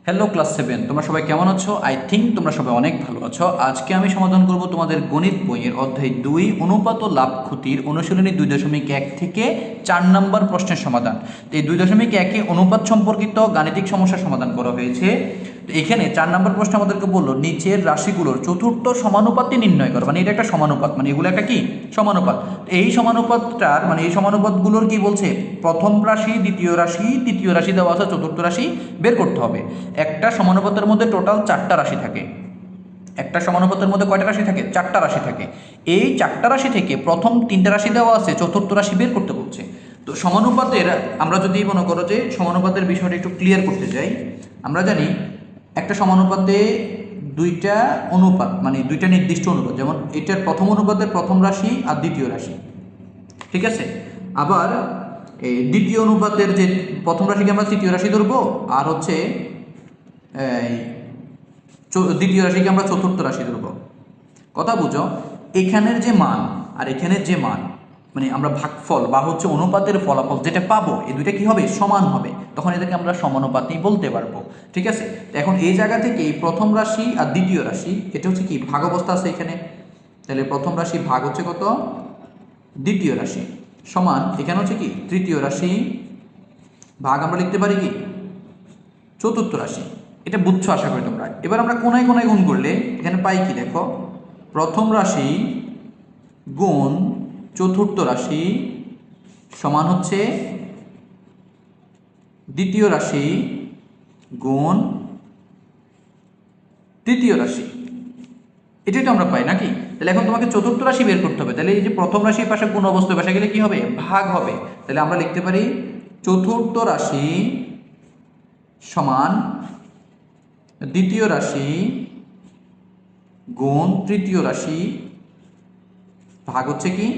Hello class 7, তোমরা সবাই কেমন আছো? আই থিঙ্ক তোমরা সবাই অনেক ভালো আছো। আজকে আমি সমাধান করব তোমাদের গণিত বইয়ের অধ্যায় 2 অনুপাত ও লাভ ক্ষতির অনুশীলনী 2.1 থেকে 4 নম্বর প্রশ্নের সমাধান। তো এই 2.1-এ অনুপাত সম্পর্কিত গাণিতিক সমস্যার সমাধান করা হয়েছে। তো এখানে 4 নম্বর প্রশ্ন আমাদেরকে বললো নিচের রাশিগুলোর চতুর্থ সমানুপাতটি নির্ণয় করো। মানে এটা একটা সমানুপাত, মানে এগুলো একটা কি সমানুপাত। তো এই সমানুপাতটার মানে এই সমানুপাতগুলোর কি বলছে, প্রথম রাশি, দ্বিতীয় রাশি, তৃতীয় রাশি দেওয়া আছে, চতুর্থ রাশি বের করতে হবে। একটা সমানুপাতের মধ্যে টোটাল 4টা রাশি থাকে। একটা সমানুপাতের মধ্যে কয়টা রাশি থাকে? 4টা রাশি থাকে। এই 4টা রাশি থেকে প্রথম 3টা রাশি দেওয়া আছে, চতুর্থ রাশি বের করতে বলছে। তো সমানুপাতের আমরা যদি মনে করো যে সমানুপাতের বিষয়টা একটু ক্লিয়ার করতে যাই, আমরা জানি একটা সমানুপাতে দুইটা অনুপাত, মানে দুইটা নির্দিষ্ট অনুপাত, যেমন এটার প্রথম অনুপাতের প্রথম রাশি আর দ্বিতীয় রাশি, ঠিক আছে। আবার এই দ্বিতীয় অনুপাতের যে প্রথম রাশিকে আমরা তৃতীয় রাশি ধরবো, আর হচ্ছে এই দ্বিতীয় রাশিকে আমরা চতুর্থ রাশি ধরবো। কথা বুঝো, এখানের যে মান আর এখানের যে মান, মানে আমরা ভাগফল বা হচ্ছে অনুপাতের ফলাফল যেটা পাবো, এই দুইটা কি হবে? সমান হবে। তখন এদেরকে আমরা সমানুপাতই বলতে পারবো, ঠিক আছে। তো এখন এই জায়গা থেকে প্রথম রাশি আর দ্বিতীয় রাশি এটা হচ্ছে কি ভাগ অবস্থা আছে এখানে। তাহলে প্রথম রাশি ভাগ হচ্ছে কত? দ্বিতীয় রাশি, সমান এখানে হচ্ছে কি তৃতীয় রাশি ভাগ আমরা লিখতে পারি কি চতুর্থ রাশি। এটা বুঝছো আশা করি তোমরা। এবার আমরা কোনায় কোনায় গুণ করলে এখানে পাই কি দেখো, প্রথম রাশি গুণ চতুর্থ রাশি সমান হচ্ছে দ্বিতীয় রাশি গুণ তৃতীয় রাশি। এটাই তো আমরা পাই নাকি? তাহলে এখন তোমাকে চতুর্থ রাশি বের করতে হবে। তাহলে এই যে প্রথম রাশির পাশে গুণ অবস্থায় বসে গেলে কি হবে? ভাগ হবে। তাহলে আমরা লিখতে পারি চতুর্থ রাশি সমান দ্বিতীয় রাশি গুণ তৃতীয় রাশি ভাগ হচ্ছে কি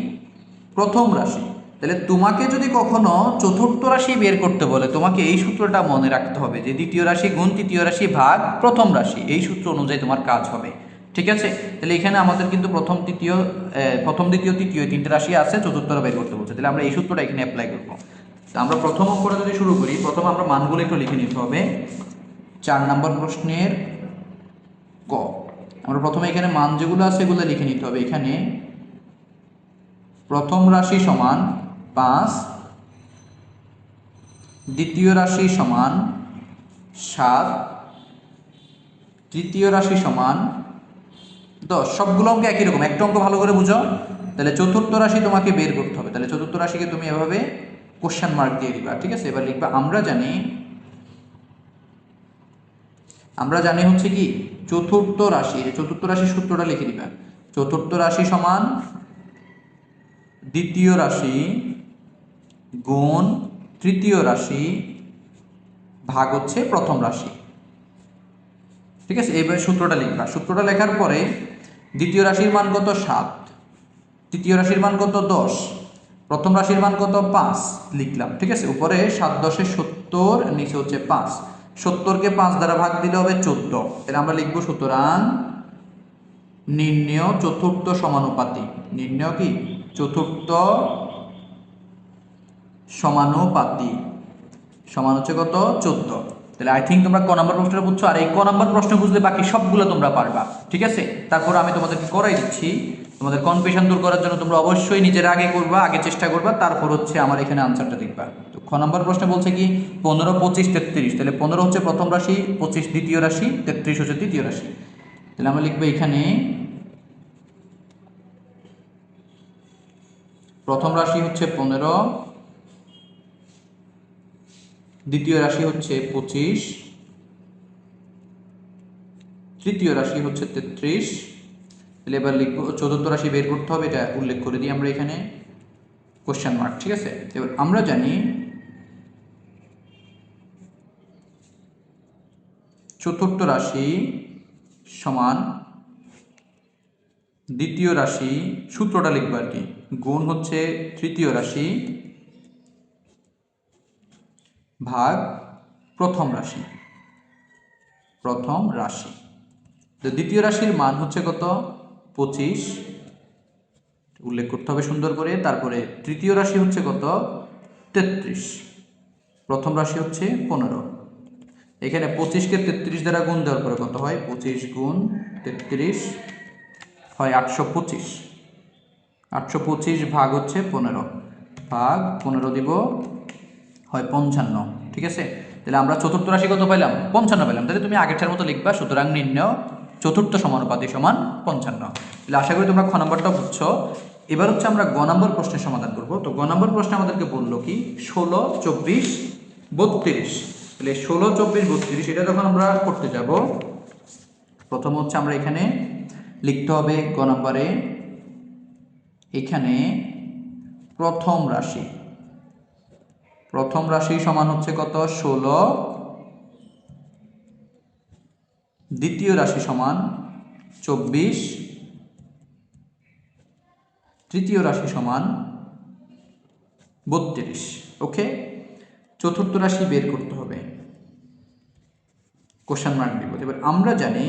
প্রথম রাশি। তাহলে তোমাকে যদি কখনো চতুর্থ রাশি বের করতে বলে, তোমাকে এই সূত্রটা মনে রাখতে হবে যে দ্বিতীয় রাশি গুণ তৃতীয় রাশি ভাগ প্রথম রাশি, এই সূত্র অনুযায়ী তোমার কাজ হবে, ঠিক আছে। তাহলে এখানে আমাদের কিন্তু প্রথম দ্বিতীয় তৃতীয় 3টে রাশি আছে, চতুর্থরা বের করতে বলছে। তাহলে আমরা এই সূত্রটা এখানে অ্যাপ্লাই করবো। তো আমরা প্রথম অঙ্কটা যদি শুরু করি, প্রথম আমরা মানগুলো একটু লিখে নিতে হবে। 4 নম্বর প্রশ্নের ক, আমরা প্রথমে এখানে মান যেগুলো আছে এগুলো লিখে নিতে হবে। এখানে প্রথম রাশি সমান 5, দ্বিতীয় রাশি সমান 7, তৃতীয় রাশি সমান 10। সবগুলো অঙ্ক একই রকম, একটা অঙ্ক ভালো করে বুঝো। তাহলে চতুর্থ রাশি তোমাকে বের করতে হবে। তাহলে চতুর্থ রাশিকে তুমি এভাবে কোশ্চেন মার্ক দিয়ে দিবা, ঠিক আছে। এবার লিখবা আমরা জানি হচ্ছে কি চতুর্থ রাশি, চতুর্থ রাশির সূত্রটা লিখে দিবা। চতুর্থ রাশি সমান দ্বিতীয় রাশি গুণ তৃতীয় রাশি ভাগ হচ্ছে প্রথম রাশি, ঠিক আছে। এইভাবে সূত্রটা লিখবা। সূত্রটা লেখার পরে দ্বিতীয় রাশির মান কত? 7, তৃতীয় রাশির মান কত? 10, প্রথম রাশির মান কত? 5 লিখলাম, ঠিক আছে। উপরে 7 10 70, নিচে হচ্ছে 5। 70কে 5 দ্বারা ভাগ দিলে হবে 14। তাহলে আমরা লিখবো সুতরাং নির্ণেয় চতুর্থ সমানুপাতি। নির্ণেয় কি? চতুর্থ সমানুপাতি সমান হচ্ছে কত? 14। তাহলে আই থিঙ্ক তোমরা ক নাম্বার প্রশ্নটা বুঝছো। আর এই ক নাম্বার প্রশ্ন বুঝলে বাকি সবগুলো তোমরা পারবা, ঠিক আছে। তারপর আমি তোমাদেরকে করাই দিচ্ছি। তোমাদের কনফিউশন দূর করার জন্য তোমরা অবশ্যই নিজের আগে করবা, আগে চেষ্টা করবা, তারপর হচ্ছে আমার এখানে আনসারটা দেখবা। তো খ নাম্বার প্রশ্ন বলছে কি 15 25 33। তাহলে 15 হচ্ছে প্রথম রাশি, 25 দ্বিতীয় রাশি, 33 হচ্ছে তৃতীয় রাশি। তাহলে আমরা লিখবো এখানে প্রথম রাশি হচ্ছে 15, দ্বিতীয় রাশি হচ্ছে 25, তৃতীয় রাশি হচ্ছে 33। তাহলে এবার লিখবো চতুর্থ রাশি বের করতে হবে, এটা উল্লেখ করে দিই আমরা এখানে কোশ্চেন মার্ক, ঠিক আছে। এবার আমরা জানি চতুর্থ রাশি সমান দ্বিতীয় রাশি, সূত্রটা লিখবো আর কি, গুণ হচ্ছে তৃতীয় রাশি ভাগ প্রথম রাশি। তো দ্বিতীয় রাশির মান হচ্ছে কত? 25, উল্লেখ করতে হবে সুন্দর করে। তারপরে তৃতীয় রাশি হচ্ছে কত? 33, প্রথম রাশি হচ্ছে 15। এখানে 25কে 33 দ্বারা গুণ দেওয়ার পরে কত হয়? 25 গুণ 33 হয় 825। 825 ভাগ হচ্ছে 15, ভাগ 15 দিব হয় 55। ঠিক আছে, তাহলে আমরা চতুর্থ রাশি কত পাইলাম? 55 পাইলাম। তাহলে তুমি আগেরটার মতো লিখবা, সুতরাং নির্ণয় চতুর্থ সমানুপাতি সমান 55। তাহলে আশা করি তোমরা খ নম্বরটা বুঝছো। এবার হচ্ছে আমরা গ নম্বর প্রশ্নের সমাধান করব। তো গ নম্বর প্রশ্নে আমাদেরকে বললো কি 16, 24, 32। তাহলে 16, 24, 32 এটা যখন আমরা করতে যাব, প্রথম হচ্ছে আমরা এখানে লিখতে হবে গ নম্বরে, এখানে প্রথম রাশি, প্রথম রাশি সমান হচ্ছে কত? 16, দ্বিতীয় রাশি সমান 24, তৃতীয় রাশি সমান 32। ওকে, চতুর্থ রাশি বের করতে হবে, কোশ্চেন মার্ক দিব। এবার আমরা জানি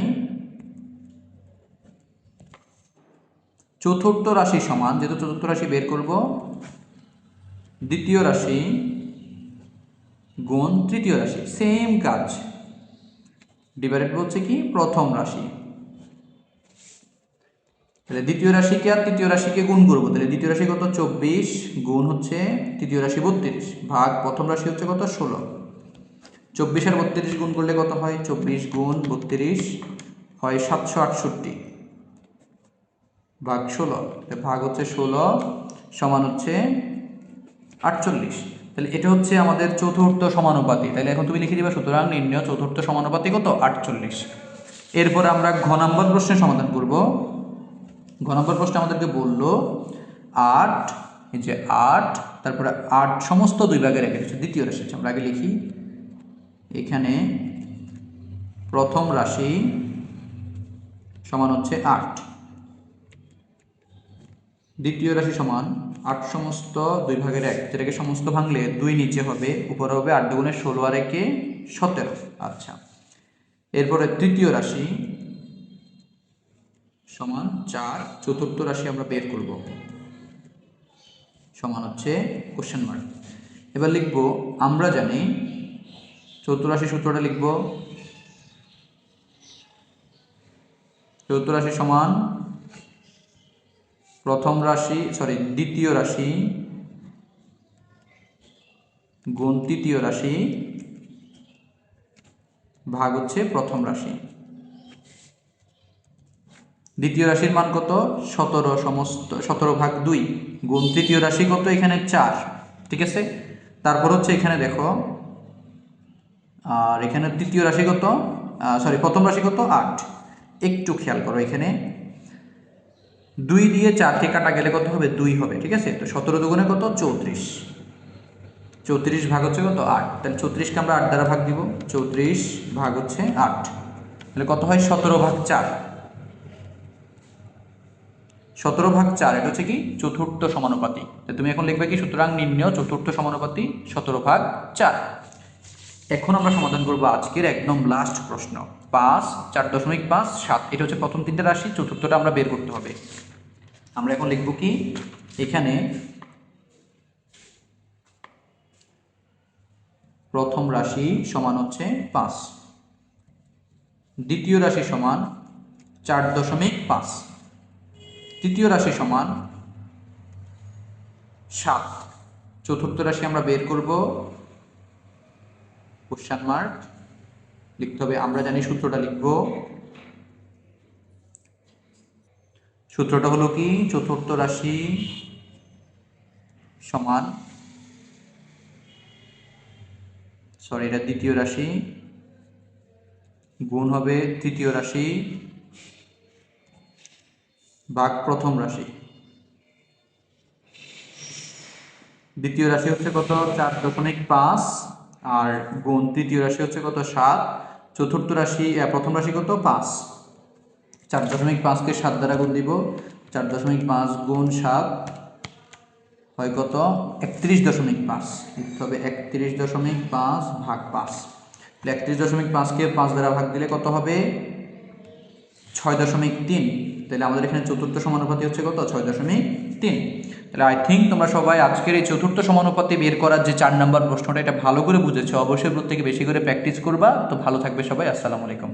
চতুর্থ রাশি সমান, যেহেতু চতুর্থ রাশি বের করব, দ্বিতীয় রাশি গুণ তৃতীয় রাশি, সেম কাজ, ডিভাইডেড হচ্ছে কি প্রথম রাশি। তাহলে দ্বিতীয় রাশিকে আর তৃতীয় রাশিকে গুণ করবো, তাহলে দ্বিতীয় রাশি কত? 24 গুণ হচ্ছে তৃতীয় রাশি 32 ভাগ প্রথম রাশি হচ্ছে কত? 16। 24 আর 32 গুণ করলে কত হয়? 24 গুণ 32 হয় 768 ভাগ 16, ভাগ হচ্ছে 16 সমান হচ্ছে 48। তাহলে এটা হচ্ছে আমাদের চতুর্থ সমানুপাতি। তাহলে এখন তুমি লিখে দিবা, সুতরাং নির্ণয় চতুর্থ সমানুপাতি কত? 48। এরপর আমরা ঘ নম্বর প্রশ্নের সমাধান করব। ঘ নম্বর প্রশ্ন আমাদেরকে বললো 8, এই যে 8, তারপরে 8 সমস্ত দুই ভাগে রেখে দিচ্ছে দ্বিতীয় রাশি। আমরা আগে লিখি, এখানে প্রথম রাশি সমান হচ্ছে 8, দ্বিতীয় রাশি সমান 8 সমস্ত 2 ভাগের 1, যেটাকে সমস্ত ভাঙলে 2 নিচে হবে, উপরে হবে 8 দুগুণে 16 আর 1 17। আচ্ছা, এরপরে তৃতীয় রাশি সমান 4, চতুর্থ রাশি আমরা বের করব, সমান হচ্ছে কোশ্চেন মার্ক। এবার লিখব, আমরা জানি চতুরাশি সূত্রটা লিখব, চতুরাশি সমান প্রথম রাশি দ্বিতীয় রাশি গুণ তৃতীয় রাশি ভাগ হচ্ছে প্রথম রাশি। দ্বিতীয় রাশির মান কত? 17, সমস্ত 17 ভাগ 2 গুণ তৃতীয় রাশি কত? এখানে 4। ঠিক আছে, তারপর হচ্ছে এখানে দেখো, আর এখানে তৃতীয় রাশি কত? প্রথম রাশি কত? 8। একটু খেয়াল করো, এখানে 2 দিয়ে 4কে কাটা গেলে কত হবে? 2 হবে। ঠিক আছে, তো 17 দুগুণে কত? 34। 34 ভাগ হচ্ছে কত? 8। তাহলে 34কে আমরা 8 দ্বারা ভাগ দিব, 34 ভাগ হচ্ছে 8, তাহলে কত হয়? 17 ভাগ 4। 17 ভাগ 4 এটা হচ্ছে কি চতুর্থ সমানুপাতি। তুমি এখন লিখবে কি, সুতরাং নির্ণয় চতুর্থ সমানুপাতি 17 ভাগ 4। এখন আমরা সমাধান করব আজকের একদম লাস্ট প্রশ্ন 5, 4.5, 7। এটা হচ্ছে প্রথম তিনটা রাশি, চতুর্থটা আমরা বের করতে হবে। আমরা এখন লিখব কি, এখানে প্রথম রাশি সমান হচ্ছে 5, দ্বিতীয় রাশি সমান 4.5, তৃতীয় রাশি সমান 7, চতুর্থ রাশি আমরা বের করব, কোশ্চেন মার্ক লিখতে হবে। আমরা জানি সূত্রটা লিখব, সূত্রটা হলো কি, চতুর্থ রাশি সমান, এটা দ্বিতীয় রাশি গুণ হবে তৃতীয় রাশি ভাগ প্রথম রাশি। দ্বিতীয় রাশি হচ্ছে কত? 4.5 আর গুণ তৃতীয় রাশি হচ্ছে কত? 7। চতুর্থ রাশি প্রথম রাশি কত? 5। 4.5কে 7 দ্বারা গুণ দিব, 4.5 গুণ 7 হয় কত? 31.5। লিখতে হবে 31.5 ভাগ 5। 31.5কে 5 দ্বারা ভাগ দিলে কত হবে? 6.3। তাহলে আমাদের এখানে চতুর্থ সমানুপাতি হচ্ছে কত? 6.3। তাহলে আই থিঙ্ক তোমরা সবাই আজকের এই চতুর্থ সমানুপাতে বের করার যে 4 নম্বর প্রশ্নটা এটা ভালো করে বুঝেছো। অবশ্যই প্রত্যেকে বেশি করে প্র্যাকটিস করবা। তো ভালো থাকবে সবাই, আসসালামু আলাইকুম।